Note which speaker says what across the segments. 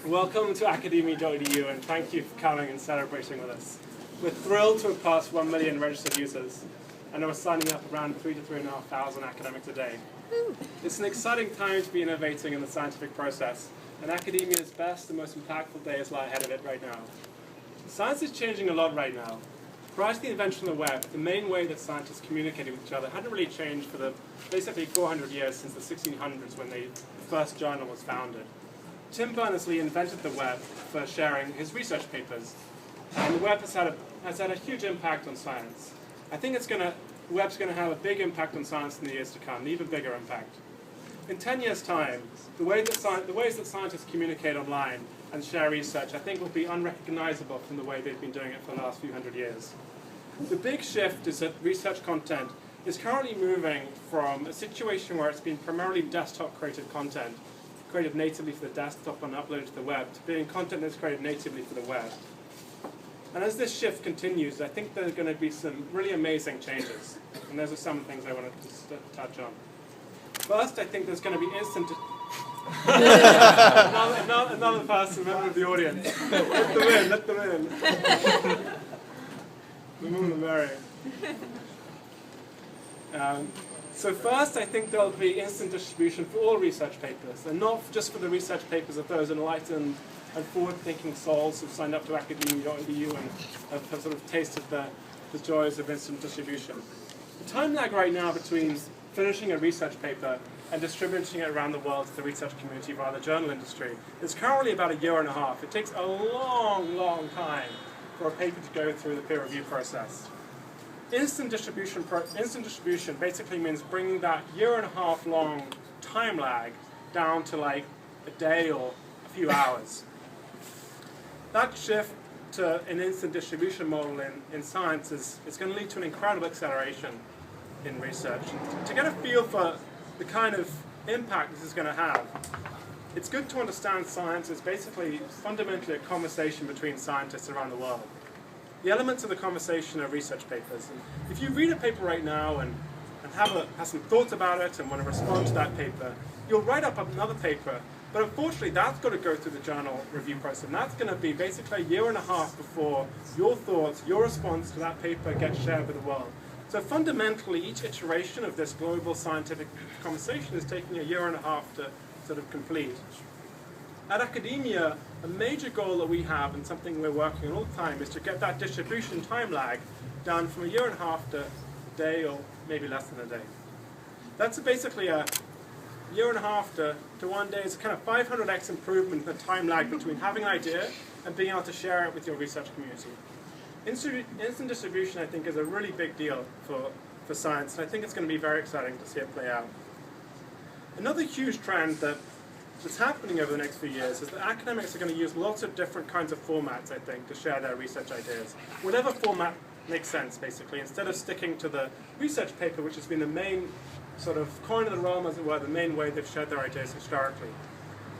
Speaker 1: Welcome to Academia.edu, and thank you for coming and celebrating with us. We're thrilled to have passed 1 million registered users, and we're signing up around 3,000 to 3,500 academics a day. It's an exciting time to be innovating in the scientific process, and academia's best and most impactful days lie ahead of it right now. Science is changing a lot right now. Prior to the invention of the web, the main way that scientists communicated with each other hadn't really changed for the basically 400 years since the 1600s when the first journal was founded. Tim Berners-Lee invented the web for sharing his research papers, and the web has had a huge impact on science. I think the web's going to have a big impact on science in the years to come, an even bigger impact. In 10 years' time, the ways that scientists communicate online and share research, I think, will be unrecognizable from the way they've been doing it for the last few hundred years. The big shift is that research content is currently moving from a situation where it's been primarily desktop-created content, created natively for the desktop and uploaded to the web, to being content that's created natively for the web. And as this shift continues, I think there are going to be some really amazing changes. And those are some things I want to touch on. First, I think there's going to be instant... another person, member of the audience. Let them in. The more the merrier. So first, I think there'll be instant distribution for all research papers, and not just for the research papers of those enlightened and forward-thinking souls who've signed up to Academia.edu and have sort of tasted the joys of instant distribution. The time lag right now between finishing a research paper and distributing it around the world to the research community via the journal industry is currently about 1.5 years. It takes a long, long time for a paper to go through the peer review process. Instant distribution basically means bringing that 1.5 year long time lag down to like a day or a few hours. That shift to an instant distribution model in science is going to lead to an incredible acceleration in research. To get a feel for the kind of impact this is going to have, it's good to understand science is basically fundamentally a conversation between scientists around the world. The elements of the conversation are research papers. And if you read a paper right now and have some thoughts about it and want to respond to that paper, you'll write up another paper, but unfortunately that's got to go through the journal review process, and that's going to be basically 1.5 years before your thoughts, your response to that paper gets shared with the world. So fundamentally, each iteration of this global scientific conversation is taking 1.5 years to sort of complete. At Academia, a major goal that we have, and something we're working on all the time, is to get that distribution time lag down from 1.5 years to a day or maybe less than a day. That's basically 1.5 years to 1 day. It's a kind of 500x improvement in the time lag between having an idea and being able to share it with your research community. Instant distribution, I think, is a really big deal for science, and I think it's going to be very exciting to see it play out. Another huge trend that's happening over the next few years is that academics are going to use lots of different kinds of formats, I think, to share their research ideas. Whatever format makes sense, basically, instead of sticking to the research paper, which has been the main sort of coin of the realm, as it were, the main way they've shared their ideas historically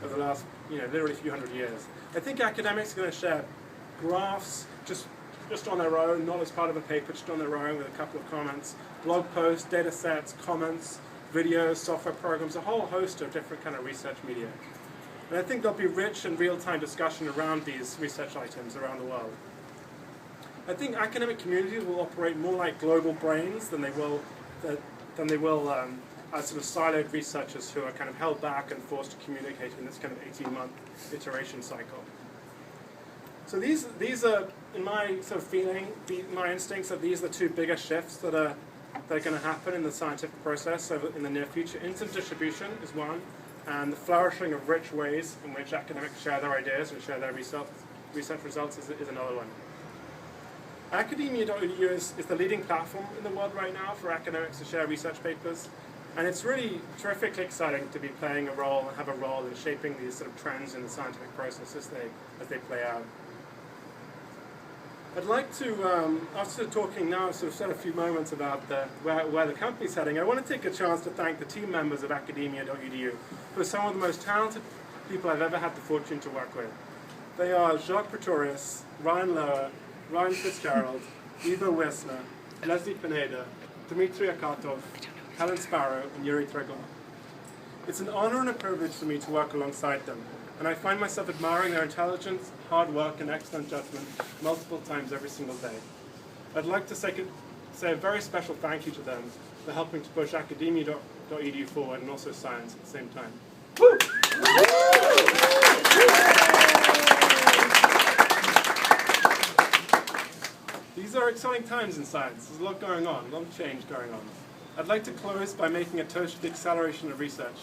Speaker 1: over the last, literally few hundred years. I think academics are going to share graphs just on their own, not as part of a paper, just on their own with a couple of comments, blog posts, data sets, comments, videos, software programs, a whole host of different kind of research media. And I think there'll be rich and real-time discussion around these research items around the world. I think academic communities will operate more like global brains than they will as sort of siloed researchers who are kind of held back and forced to communicate in this kind of 18-month iteration cycle. So these are, in my sort of feeling, my instincts that these are the two biggest shifts that are going to happen in the scientific process in the near future. Instant distribution is one, and the flourishing of rich ways in which academics share their ideas and share their research results is another one. Academia.edu is the leading platform in the world right now for academics to share research papers, and it's really terrifically exciting to be playing a role and have a role in shaping these sort of trends in the scientific process as they play out. I'd like to, after talking now, sort of spend a few moments about where the company's heading. I want to take a chance to thank the team members of Academia.edu, who are some of the most talented people I've ever had the fortune to work with. They are Jacques Pretorius, Ryan Lower, Ryan Fitzgerald, Eva Wessner, Leslie Pineda, Dmitry Akatov, Helen Sparrow, and Yuri Tregor. It's an honor and a privilege for me to work alongside them, and I find myself admiring their intelligence, hard work, and excellent judgment multiple times every single day. I'd like to say a very special thank you to them for helping to push Academia.edu forward and also science at the same time. Woo! These are exciting times in science. There's a lot going on, a lot of change going on. I'd like to close by making a toast to the acceleration of research.